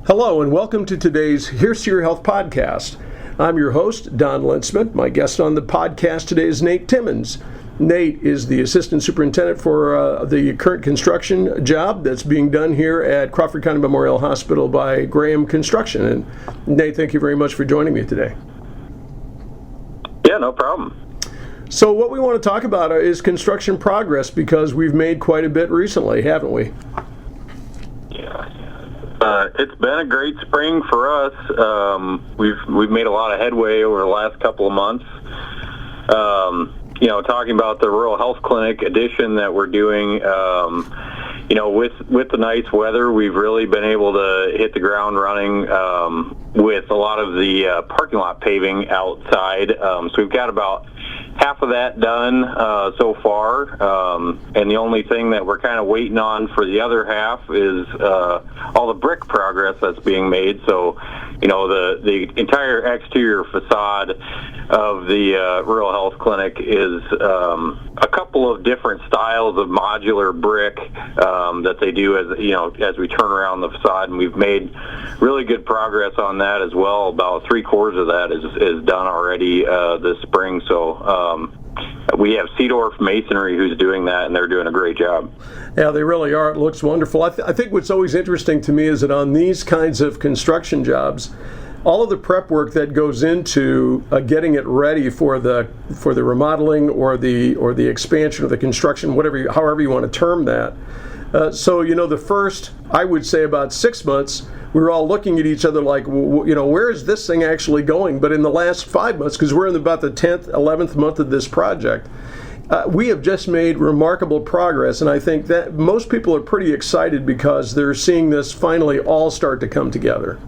Hello and welcome to today's Here's to Your Health podcast. I'm your host, Don Linsman. My guest on the podcast today is Nate Timmons. Nate is the Assistant Superintendent for the current construction job that's being done here at Crawford County Memorial Hospital by Graham Construction. And Nate, thank you very much for joining me today. Yeah, no problem. So what we want to talk about is construction progress because we've made quite a bit recently, haven't we? It's been a great spring for us. We've made a lot of headway over the last couple of months. Talking about the rural health clinic addition that we're doing, with the nice weather, we've really been able to hit the ground running with a lot of the parking lot paving outside. So we've got about half of that done so far, and the only thing that we're kind of waiting on for the other half is all the brick progress that's being made. So, the entire exterior facade of the rural health clinic is a couple of different styles of modular brick that they do as we turn around the facade, and we've made really good progress on that as well. About 3/4 of that is done already this spring. So we have Seedorf Masonry who's doing that, and they're doing a great job. Yeah, they really are. It looks wonderful. I think what's always interesting to me is that on these kinds of construction jobs, all of the prep work that goes into getting it ready for the remodeling or the expansion or the construction, however you want to term that. So the first, I would say about 6 months, we were all looking at each other like, where is this thing actually going? But in the last 5 months, because we're in about the 10th, 11th month of this project, we have just made remarkable progress, and I think that most people are pretty excited because they're seeing this finally all start to come together.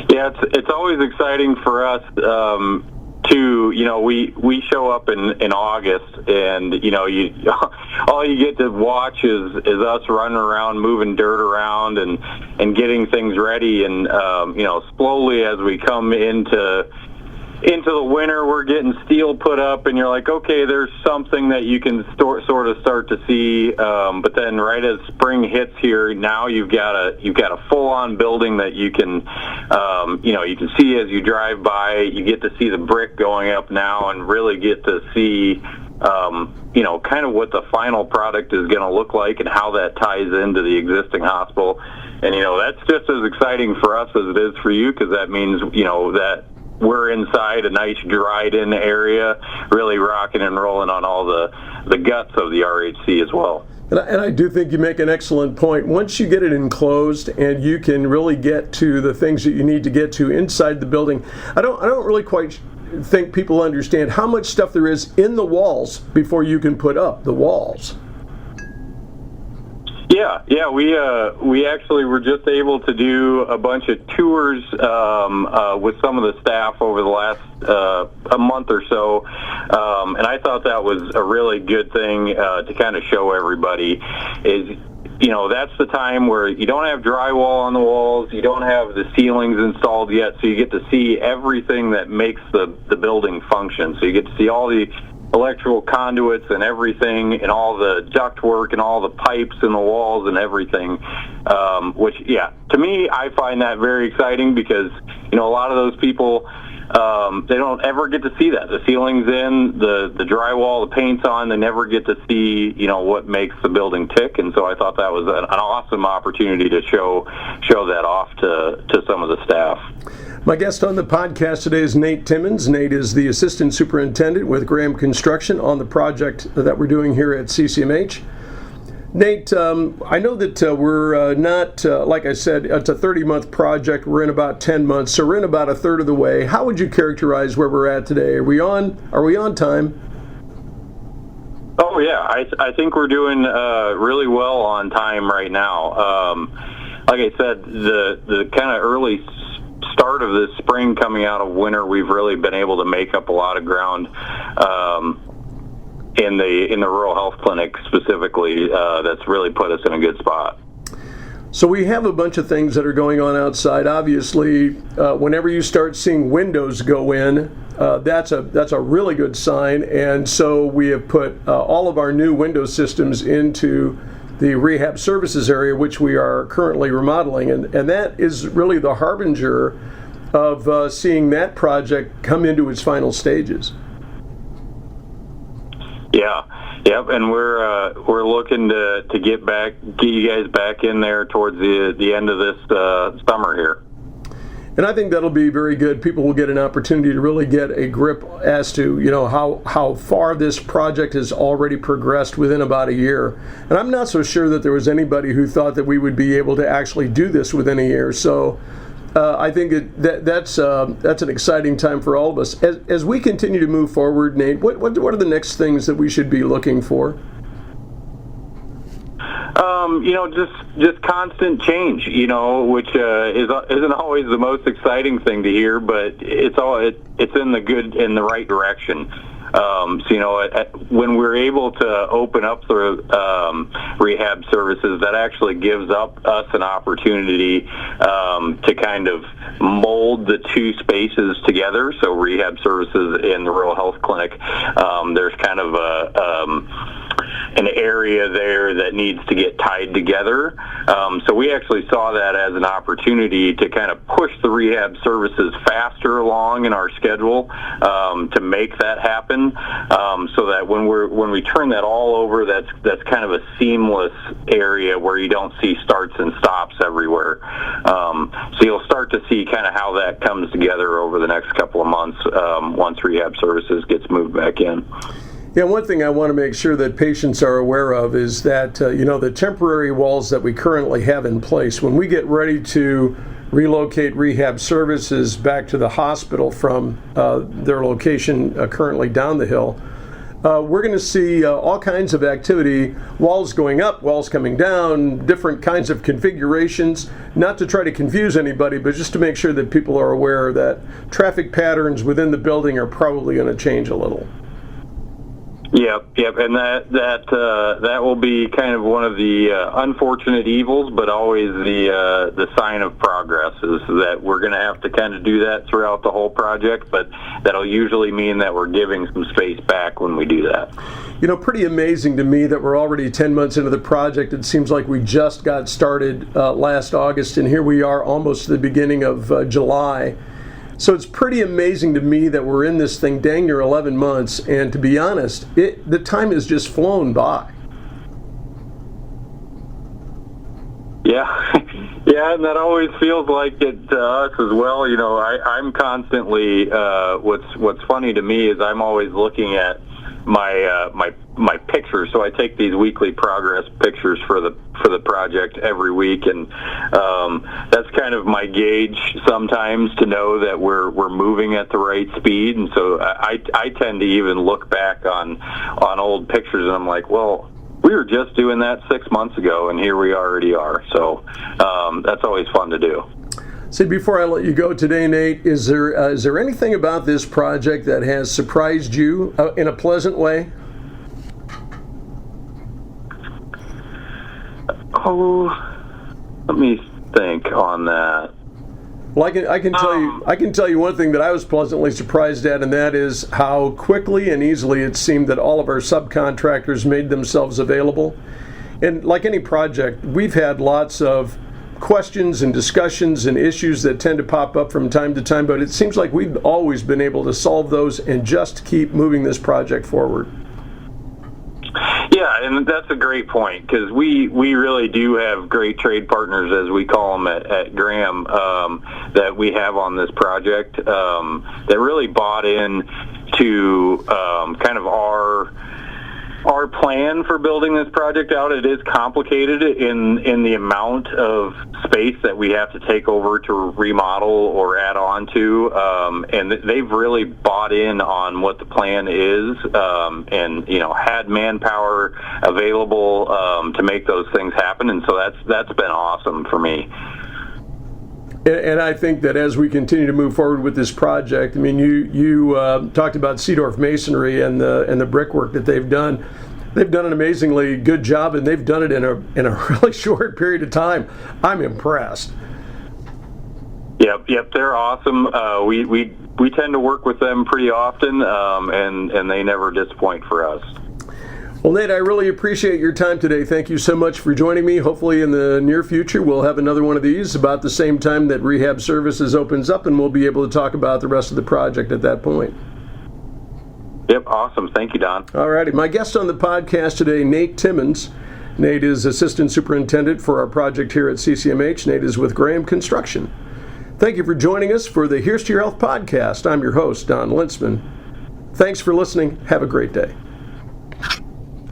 Yeah, it's always exciting for us we show up in August, and all you get to watch is us running around, moving dirt around, and getting things ready, and slowly as we come into the winter, we're getting steel put up, and you're like, okay, there's something that you can sort of start to see. But then, right as spring hits here, now you've got a full-on building that you can, you can see as you drive by. You get to see the brick going up now, and really get to see, kind of what the final product is going to look like and how that ties into the existing hospital. And that's just as exciting for us as it is for you, because that means that we're inside a nice dried-in area, really rocking and rolling on all the guts of the RHC as well. And I do think you make an excellent point. Once you get it enclosed and you can really get to the things that you need to get to inside the building, I don't really quite think people understand how much stuff there is in the walls before you can put up the walls. Yeah, we actually were just able to do a bunch of tours with some of the staff over the last a month or so, and I thought that was a really good thing to kind of show everybody is, that's the time where you don't have drywall on the walls, you don't have the ceilings installed yet, so you get to see everything that makes the building function. So you get to see all the electrical conduits and everything, and all the ductwork and all the pipes in the walls and everything, which, to me, I find that very exciting because, a lot of those people, they don't ever get to see that. The ceiling's in, the drywall, the paint's on, they never get to see, what makes the building tick, and so I thought that was an awesome opportunity to show that off to some of the staff. My guest on the podcast today is Nate Timmons. Nate is the Assistant Superintendent with Graham Construction on the project that we're doing here at CCMH. Nate, I know that we're not, like I said, it's a 30-month project. We're in about 10 months, so we're in about a third of the way. How would you characterize where we're at today? Are we on time? Oh, yeah. I think we're doing really well on time right now. Like I said, the kind of early start of this spring coming out of winter, we've really been able to make up a lot of ground in the rural health clinic specifically. That's really put us in a good spot. So we have a bunch of things that are going on outside. Obviously, whenever you start seeing windows go in, that's a really good sign. And so we have put all of our new window systems into the Rehab Services area, which we are currently remodeling. And that is really the harbinger of seeing that project come into its final stages. Yeah, yep, and we're looking to get you guys back in there towards the end of this summer here. And I think that'll be very good. People will get an opportunity to really get a grip as to, how far this project has already progressed within about a year. And I'm not so sure that there was anybody who thought that we would be able to actually do this within a year. So I think that's an exciting time for all of us. As we continue to move forward, Nate, what are the next things that we should be looking for? Just constant change, which isn't always the most exciting thing to hear, but it's in the right direction. When we're able to open up the rehab services, that actually gives us an opportunity to kind of mold the two spaces together. So rehab services and the rural health clinic, there's kind of an area there that needs to get tied together. So we actually saw that as an opportunity to kind of push the rehab services faster along in our schedule to make that happen. So that when we turn that all over, that's kind of a seamless area where you don't see starts and stops everywhere. So you'll start to see kind of how that comes together over the next couple of months once rehab services gets moved back in. Yeah, one thing I want to make sure that patients are aware of is that, the temporary walls that we currently have in place, when we get ready to relocate rehab services back to the hospital from their location currently down the hill, we're going to see all kinds of activity, walls going up, walls coming down, different kinds of configurations, not to try to confuse anybody, but just to make sure that people are aware that traffic patterns within the building are probably going to change a little. Yep, and that will be kind of one of the unfortunate evils, but always the sign of progress is that we're going to have to kind of do that throughout the whole project, but that'll usually mean that we're giving some space back when we do that. Pretty amazing to me that we're already 10 months into the project. It seems like we just got started last August, and here we are almost to the beginning of July. So it's pretty amazing to me that we're in this thing dang near 11 months, and to be honest, the time has just flown by. Yeah, and that always feels like it to us as well. I'm constantly, what's funny to me is I'm always looking at my pictures. So I take these weekly progress pictures for the project every week, and that's kind of my gauge sometimes to know that we're moving at the right speed. And so I tend to even look back on old pictures, and I'm like, well, we were just doing that 6 months ago, and here we already are. So that's always fun to do. See, before I let you go today, Nate, is there anything about this project that has surprised you in a pleasant way? Oh, let me think on that. Well, I can tell you one thing that I was pleasantly surprised at, and that is how quickly and easily it seemed that all of our subcontractors made themselves available. And like any project, we've had lots of questions and discussions and issues that tend to pop up from time to time, but it seems like we've always been able to solve those and just keep moving this project forward. Yeah, and that's a great point, because we really do have great trade partners, as we call them at Graham, that we have on this project that really bought in to kind of our plan for building this project out. It is complicated in the amount of space that we have to take over to remodel or add on to, and they've really bought in on what the plan is, and had manpower available to make those things happen, and so that's been awesome for me. And I think that as we continue to move forward with this project, I mean, you talked about Seedorf Masonry and the brickwork that they've done. They've done an amazingly good job, and they've done it in a really short period of time. I'm impressed. Yep, they're awesome. We tend to work with them pretty often, and they never disappoint for us. Well, Nate, I really appreciate your time today. Thank you so much for joining me. Hopefully in the near future we'll have another one of these about the same time that Rehab Services opens up, and we'll be able to talk about the rest of the project at that point. Yep, awesome. Thank you, Don. All righty. My guest on the podcast today, Nate Timmons. Nate is Assistant Superintendent for our project here at CCMH. Nate is with Graham Construction. Thank you for joining us for the Here's to Your Health podcast. I'm your host, Don Lintzman. Thanks for listening. Have a great day.